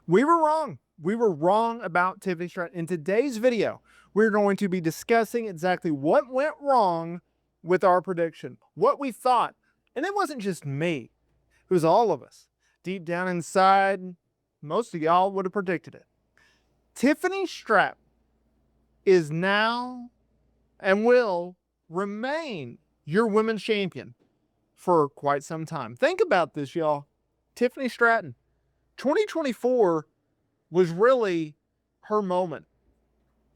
We were wrong. We were wrong about Tiffany Stratton. In today's video, we're going to be discussing exactly what went wrong with our prediction, what we thought. And it wasn't just me, it was all of us. Deep down inside, most of y'all would have predicted it. Tiffany Stratton is now and will remain your women's champion for quite some time. Think about this, y'all. Tiffany Stratton, 2024 was really her moment.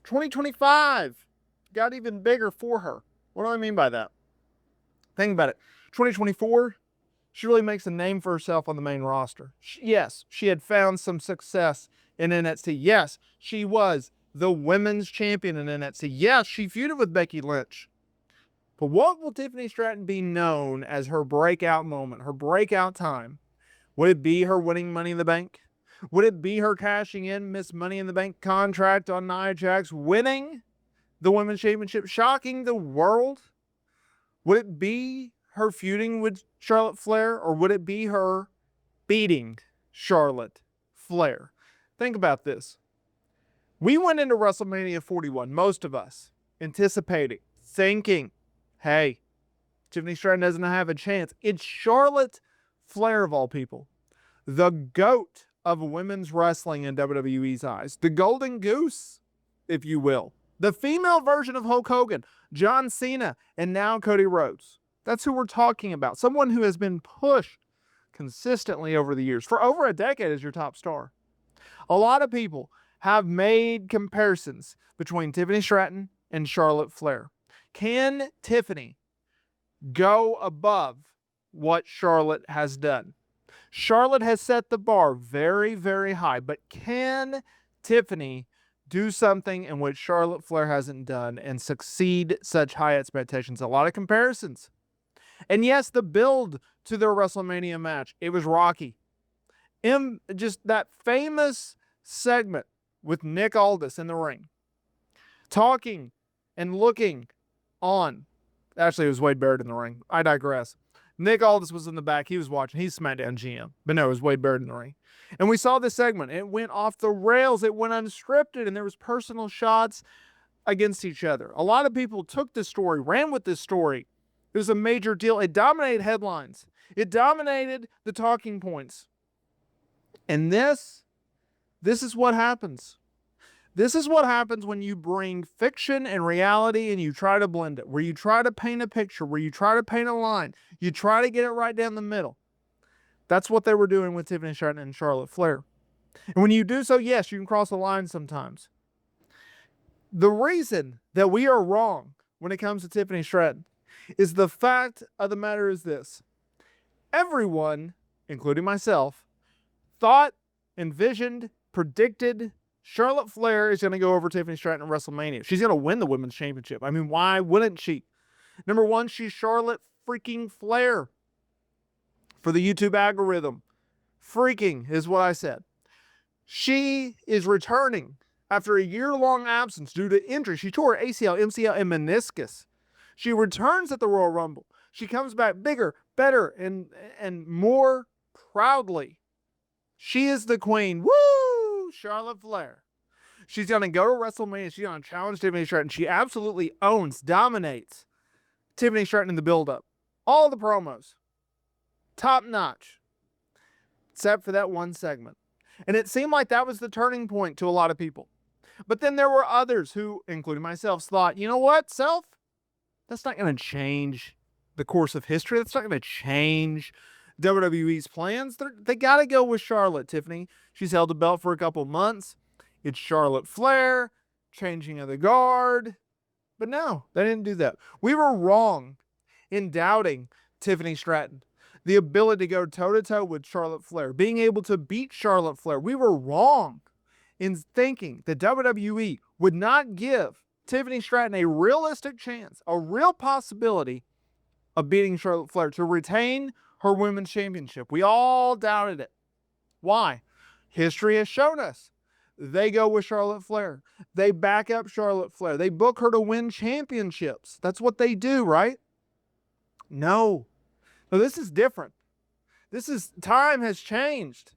2025 got even bigger for her. What do I mean by that? Think about it. 2024, she really makes a name for herself on the main roster. Yes, she had found some success in NXT. Yes, she was the women's champion in NXT. Yes, she feuded with Becky Lynch. But what will Tiffany Stratton be known as her breakout moment, her breakout time? Would it be her winning Money in the Bank? Would it be her cashing in Miss Money in the Bank contract on Nia Jax, winning the Women's Championship, shocking the world? Would it be her feuding with Charlotte Flair, or would it be her beating Charlotte Flair? Think about this. We went into WrestleMania 41, most of us, anticipating, thinking, hey, Tiffany Stratton doesn't have a chance. It's Charlotte Flair, of all people, the GOAT of women's wrestling in WWE's eyes, the golden goose, if you will, the female version of Hulk Hogan, John Cena, and now Cody Rhodes. That's who we're talking about. Someone who has been pushed consistently over the years, for over a decade as your top star. A lot of people have made comparisons between Tiffany Stratton and Charlotte Flair. Can Tiffany go above what Charlotte has done? Charlotte has set the bar very, very high, but can Tiffany do something in which Charlotte Flair hasn't done and succeed such high expectations? A lot of comparisons. And yes, the build to their WrestleMania match, it was rocky. Just that famous segment with Nick Aldis in the ring, talking and looking on. Actually, it was Wade Barrett in the ring. I digress. Nick Aldis was in the back. He was watching. He's SmackDown GM. But no, it was Wade Barrett in the ring. And we saw this segment. It went off the rails. It went unscripted. And there was personal shots against each other. A lot of people took this story, ran with this story. It was a major deal. It dominated headlines. It dominated the talking points. And this is what happens. This is what happens when you bring fiction and reality and you try to blend it, where you try to paint a picture, where you try to paint a line, you try to get it right down the middle. That's what they were doing with Tiffany Stratton and Charlotte Flair. And when you do so, yes, you can cross the line sometimes. The reason that we are wrong when it comes to Tiffany Stratton is the fact of the matter is this. Everyone, including myself, thought, envisioned, predicted Charlotte Flair is going to go over Tiffany Stratton at WrestleMania. She's going to win the Women's Championship. I mean, why wouldn't she? Number one, she's Charlotte freaking Flair. For the YouTube algorithm, freaking is what I said. She is returning after a year-long absence due to injury. She tore her ACL, MCL, and meniscus. She returns at the Royal Rumble. She comes back bigger, better, and more proudly. She is the queen. Woo! Charlotte Flair. She's going to go to WrestleMania. She's going to challenge Tiffany Stratton. She absolutely owns, dominates Tiffany Stratton in the build-up. All the promos. Top notch. Except for that one segment. And it seemed like that was the turning point to a lot of people. But then there were others who, including myself, thought, you know what, Self? That's not going to change the course of history. That's not going to change WWE's plans. They got to go with Charlotte, Tiffany. She's held the belt for a couple months. It's Charlotte Flair, changing of the guard. But no, they didn't do that. We were wrong in doubting Tiffany Stratton. The ability to go toe-to-toe with Charlotte Flair, being able to beat Charlotte Flair. We were wrong in thinking that WWE would not give Tiffany Stratton a realistic chance, a real possibility of beating Charlotte Flair to retain her women's championship. We all doubted it. Why? History has shown us. They go with Charlotte Flair. They back up Charlotte Flair. They book her to win championships. That's what they do, right? No. No, this is different. Time has changed.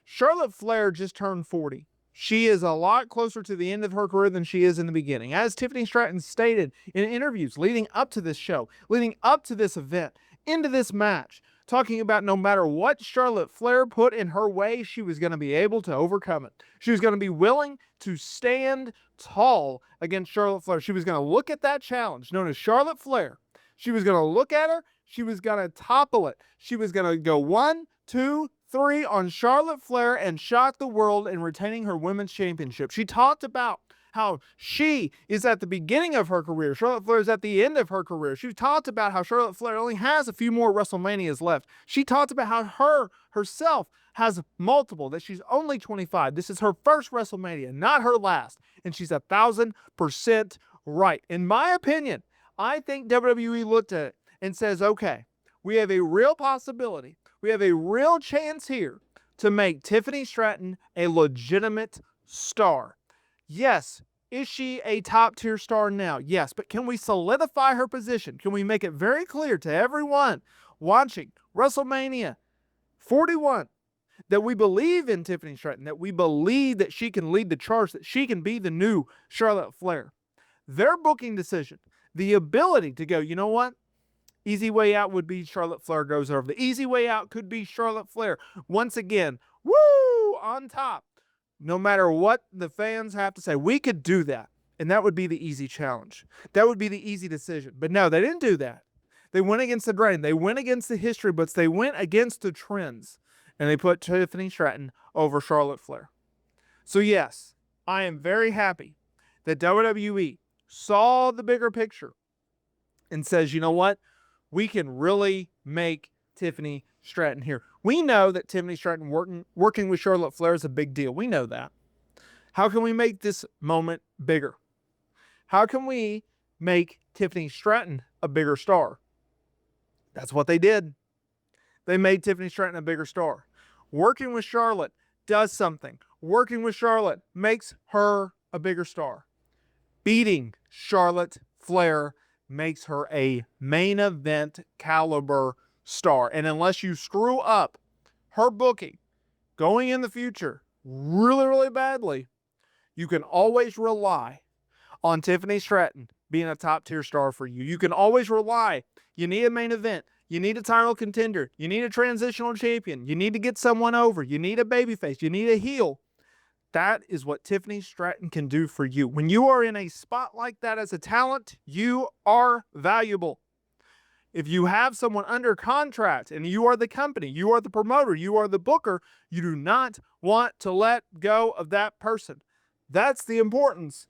Charlotte Flair just turned 40. She is a lot closer to the end of her career than she is in the beginning. As Tiffany Stratton stated in interviews leading up to this show, leading up to this event, into this match, talking about no matter what Charlotte Flair put in her way, she was going to be able to overcome it. She was going to be willing to stand tall against Charlotte Flair. She was going to look at that challenge known as Charlotte Flair. She was going to look at her. She was going to topple it. She was going to go 1, 2, 3 on Charlotte Flair and shock the world in retaining her women's championship. She talked about how she is at the beginning of her career. Charlotte Flair is at the end of her career. She talked about how Charlotte Flair only has a few more WrestleManias left. She talked about how herself has multiple, that she's only 25. This is her first WrestleMania, not her last. And she's 1,000% right. In my opinion, I think WWE looked at it and says, okay, we have a real possibility. We have a real chance here to make Tiffany Stratton a legitimate star. Yes, is she a top-tier star now? Yes, but can we solidify her position? Can we make it very clear to everyone watching WrestleMania 41 that we believe in Tiffany Stratton, that we believe that she can lead the charge, that she can be the new Charlotte Flair? Their booking decision, the ability to go, you know what? Easy way out would be Charlotte Flair goes over. The easy way out could be Charlotte Flair. Once again, woo, on top. No matter what the fans have to say, we could do that. And that would be the easy challenge. That would be the easy decision. But no, they didn't do that. They went against the grain. They went against the history books. They went against the trends. And they put Tiffany Stratton over Charlotte Flair. So yes, I am very happy that WWE saw the bigger picture and says, you know what? We can really make Tiffany Stratton here. We know that Tiffany Stratton working with Charlotte Flair is a big deal. We know that. How can we make this moment bigger? How can we make Tiffany Stratton a bigger star? That's what they did. They made Tiffany Stratton a bigger star. Working with Charlotte does something. Working with Charlotte makes her a bigger star. Beating Charlotte Flair makes her a main event caliber star. And unless you screw up her booking going in the future really, really badly, you can always rely on Tiffany Stratton being a top tier star for you. You can always rely. You need a main event. You need a title contender. You need a transitional champion. You need to get someone over. You need a babyface. You need a heel. That is what Tiffany Stratton can do for you. When you are in a spot like that as a talent, you are valuable. If you have someone under contract and you are the company, you are the promoter, you are the booker, you do not want to let go of that person. That's the importance